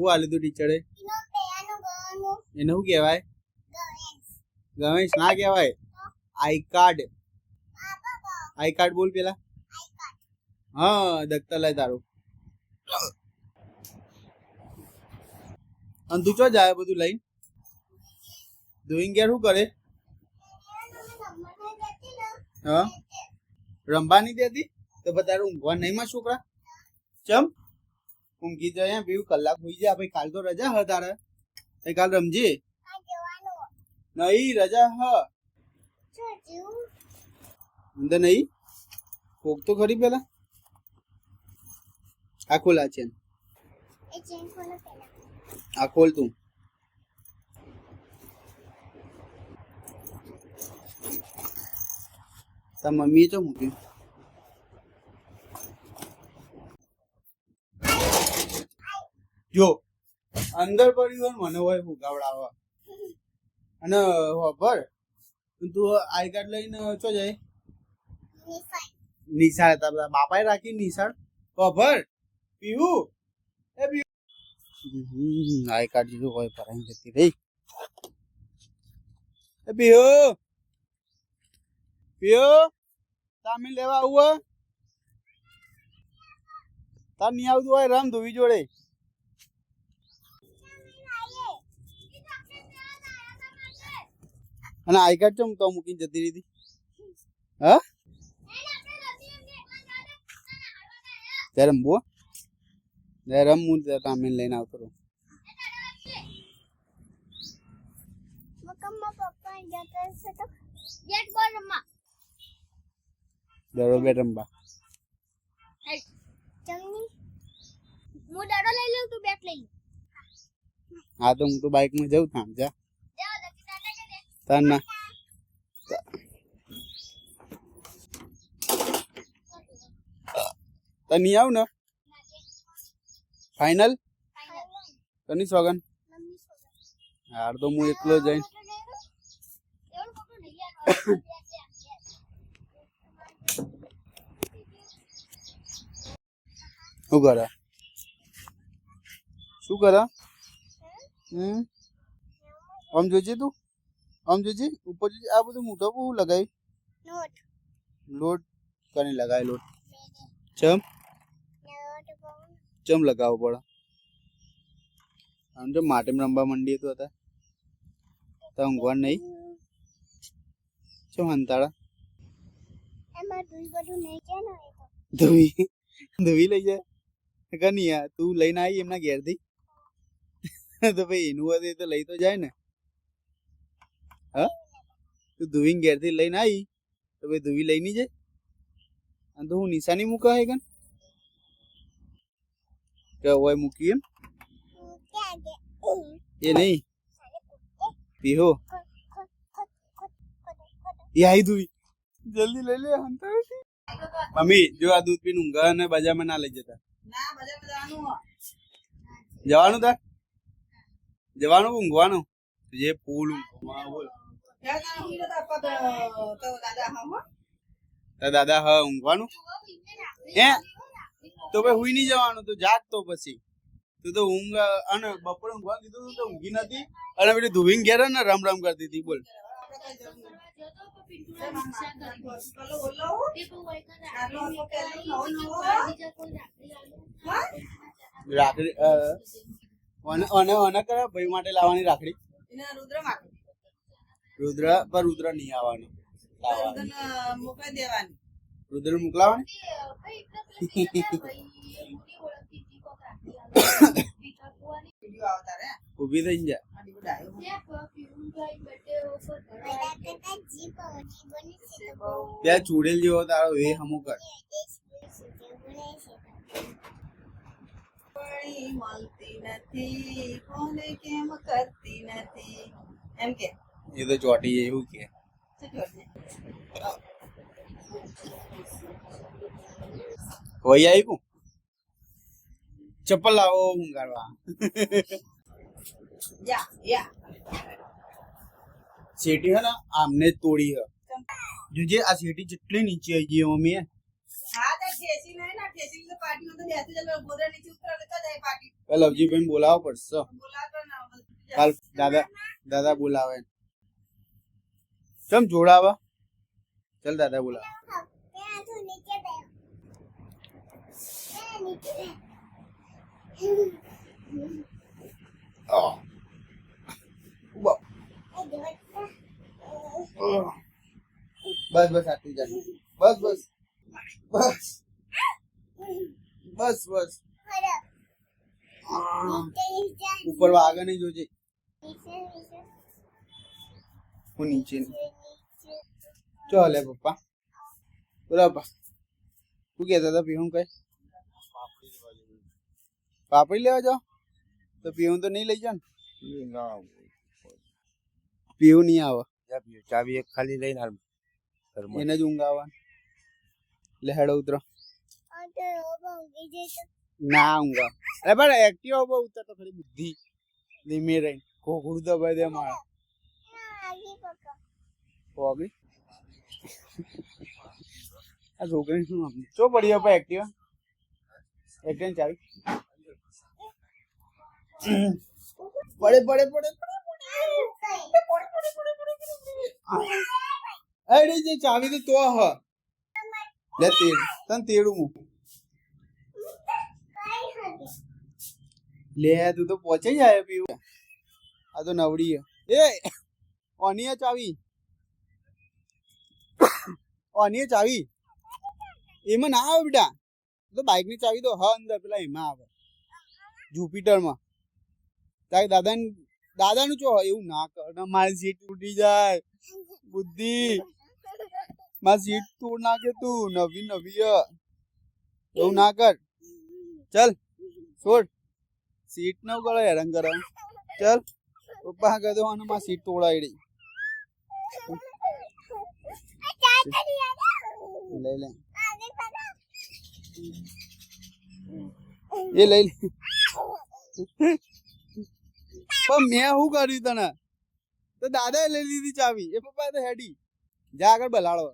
હું આલ્યું તું ટીચરે એને શું કહેવાય ગણેશ ના કહેવાય આઈ કાર્ડ બોલ પેલા હા દખ્તર લાય તારું અને તું ચો જાય બધું લઈને ધોઈને ગયા શું કરે હા રંબા નહીં દેતી તો તારે ઊંઘવા નહીં માં છોકરા ચમ ઊંઘી જાય પીવું કલાક હોઈ જાય ભાઈ કાલ તો રજા હ તારે કાલ રમજે નહીં રજા હ અંદર નહીં કોક તો ખરી પેલા આ ખોલ આ ચેન આ ખોલ તું તાર મમ્મીએ તો મૂક્યું જો અંદર પડ્યું હોય મને હોય ફુગાવડાવવા અને ખબર તું આઈ કાર્ડ લઈને ચો જાય નિશાળ તારા બાપાએ રાખી નિશાળ ખબર પીવું એ પીવું આઈ કાર્ડ જેવું હોય પરાઈ જતી રહી એ પીવું પીવું તામે લેવા આવું તાર નહીં આવતું હોય રમ ધોવી જોડે અને આઈ કાર્ડ ચમ તો મૂકીને જતી રહી હા ત્યારે રમવો રમવું તામીન લઈને આવતો રહું દરો બેટ રમવા હા તો હું તો બાઇક માં જઉં થામ જા તાના તની આવ ને ફાઇનલ તની સોગન યાર તો હું એકલો જઈને શું કરે આમ જોજે તું આમ જોજે ઉપર જોજે આ બધું મોટો બહુ લગાવી લોટ કને લગાય લોટ ચમ લગાવવો પડે આમ તો માટેમ રમવા માંડીએ તો હતા તો ઊંઘવા નહીં ચમ હંતાળા ધોઈ લઈ જાય કની તું લઈને આવી એમના ઘેરથી તો ભાઈ એનું હોય તો લઈ તો જાય ને હા તું ધોઈને ઘેરથી લઈને આવી તો ભાઈ ધોવી લઈ ની જાય અને તો હું નિશાની મૂકા હે કન કે હોય મૂકી એમ એ નહીં પીહો એ આવી ધોવી જલ્દી લઈ લે હંતાળી મમ્મી જો આ દૂધ પીને ઊંઘા ને બજારમાં ના લઈ જતા જવાનું તાર જવાનું ઊંઘવાનું જે ફૂલ બોલ દાદા હા ઊંઘવાનું હે તો ભાઈ હુઈ નહીં જવાનું તો જાગ તો પછી તું તો ઊંઘ અને બપોરે ઊંઘવા કીધું તો ઊંઘી નથી અને પેલી ધુવીને ઘેર ને રમ રમ કરતી હતી બોલ રાખડી અને કરે ભાઈ માટે લાવવાની રાખડી રુદ્ર પર રુદ્ર નહીં આવવાની રુદ્ર મોકલાવાની ઉભી થઈ જા ત્યાં ચૂડેલ જેવો તારો એ હમુ કર મળતી નથી કોને કેમ કરતી નથી એમ કે એ તો ચોટી એવું કે વહી આવ્યું ચપ્પલ લાવો ઊંઘાડવા શેટી હે ને આમને તોડી હે જોજે આ શેટી જેટલી નીચે આવી ગઈ મમ્મી હા તો ઠેસી નહીં ના ઠેસી તો પાર્ટી માં તો લવજીભાઈ બોલાવો પડશે કાલ દાદા બોલાવે ચમ જોડાવા ચલ દાદા બોલાવે બસ બસ આટલી જાય બસ બસ બસ બસ બસ ઉપર આગળ નહીં જોજે હું નીચે ચાલે પપ્પા બોલા પપ્પા શું કહેતા હતા પીવું કઈ પાપડી લેવા જાઓ તો પીવું તો નહીં લઈ જાઓ ને પીવું નહીં આવે ચાવી એક ખાલી લઈને એને જ ઊંઘ આવવા એટલે હેડો ઉતરો ના ઊંઘ અરે પણ એક્ટિવા બહુ ઉતર તો ખરી બુદ્ધિ ધીમે રહી કોકડું તો ભાઈ દે મારા પોગી આ છોકરી શું આપની ચો પડી જાય એક્ટિવા એકને ચાવી પડે પડે પડે અરે જે ચાવી તો હ લે તેડ તન તેડું હું લે તું તો પહોંચી જાય પીવું આ તો નવડી એ ઓની ચાવી ઓની ચાવી એમાં ના આવે બેટા તો બાઇક ની ચાવી તો હ અંદર પેલા એમાં આવે જુપિટરમાં તારે દાદાનું ચો એવું ના કર મારી સીટ તૂટી જાય બુદ્ધિ મારી સીટ તોડ નાખે તું નવી નવી એવું ના કર ચલ છોડ સીટ ન કરો હેરાન કરે ચલ પપ્પા કહે તો મારી સીટ તોડાવી લઈ લે એ લઈ લે પણ મેં શું કર્યું તને તો દાદા લઈ લીધી ચાવી એ પપ્પા તો હેડી જા આગળ બલાડો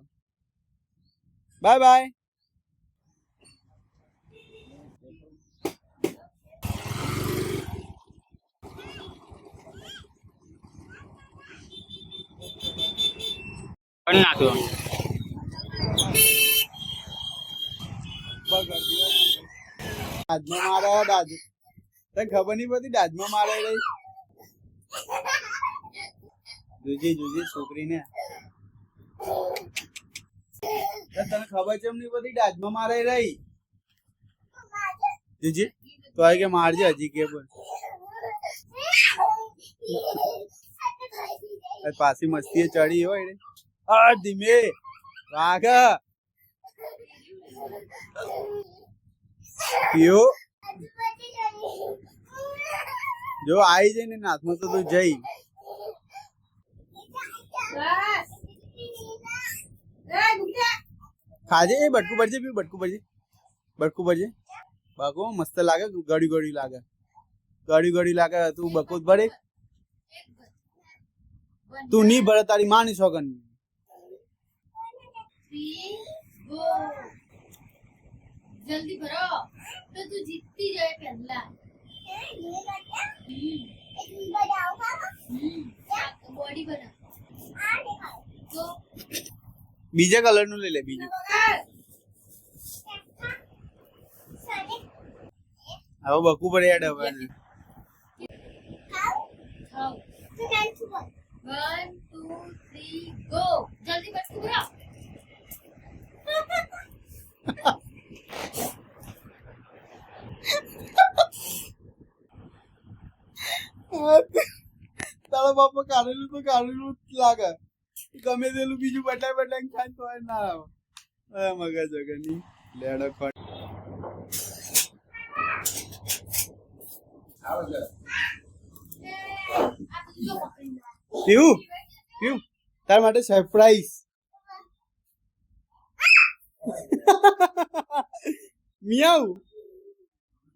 બાય બાય દાજમાં મારે દાજ તને ખબર નહીં પડતી દાજમાં મારે રહી જોજે છોકરીને તને ખબર છે એમની બધી દાજમાં મારે રહી જોજે તો આ કે મારજે હજી કે બોલ પાછી મસ્તી ચડી હોય રે આ ધીમે રાખ પીઓ જો આવી જાય ને નાથમાં તો તું જઈ ખાજે એ બટકું ભરજે પીવું બટકું ભરજે બાકો મસ્ત લાગે ગળ્યું લાગે તું બકો ભરે તું નહીં ભરે તારી માની સોગન जल्दी भरो तो तू जीतती जाए पहला बॉडी बना तो બીજા કલર નું લઈ લે બીજું હવે બકુ પર એડ હવે 1 2 3 गो जल्दी बस भरो તારા બાપા કાઢેલું તો કાઢેલું જ લાગે ગમે તેલું બીજું બટાઈ ખાય તો ના આવે મગજ વગરની લેડો ખોટ પીવું તાર માટે સરપ્રાઈઝ મિયાઉ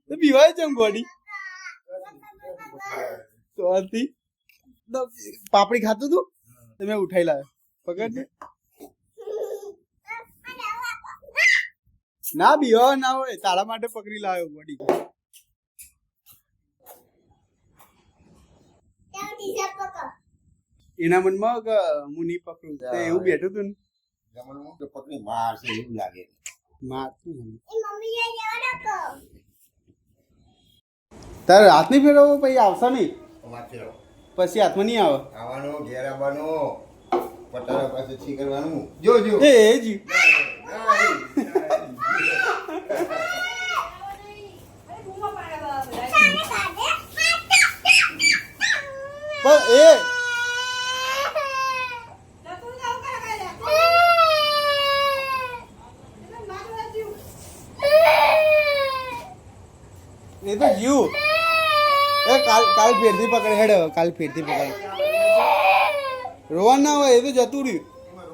તો પીવાય છે ગોડી તો આથી પાપડી ખાતું તું તમે ઉઠાઈ લાવ્યો પકડ ના બીવા ના હોય તારા માટે પકડી લાવ્યો બોડી એના મનમાં કે હું નહીં પકડું તો એવું બેઠું તું ને જમણમાં તો પકડી મારશે એવું લાગે મારતું નહીં. તારે હાથ નહીં ફેરવો પછી આવશે નહીં માથે રહો. પછી હાથમાં નહીં આવે આવવાનું ઘેર આવવાનું પટારા પાસે છી કરવાનું જો જો એ જી પણ એ એ તો જીવ એ કાલ ફેરથી પકડે હેડ કાલ ફેરથી પકડે રોવાનું ના હોય એ તો જતું રહ્યું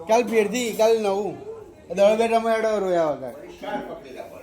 કાલ ફેરથી કાલ નવું દળ બેટ અમે હેડો રોયા વગર પકડી રાખો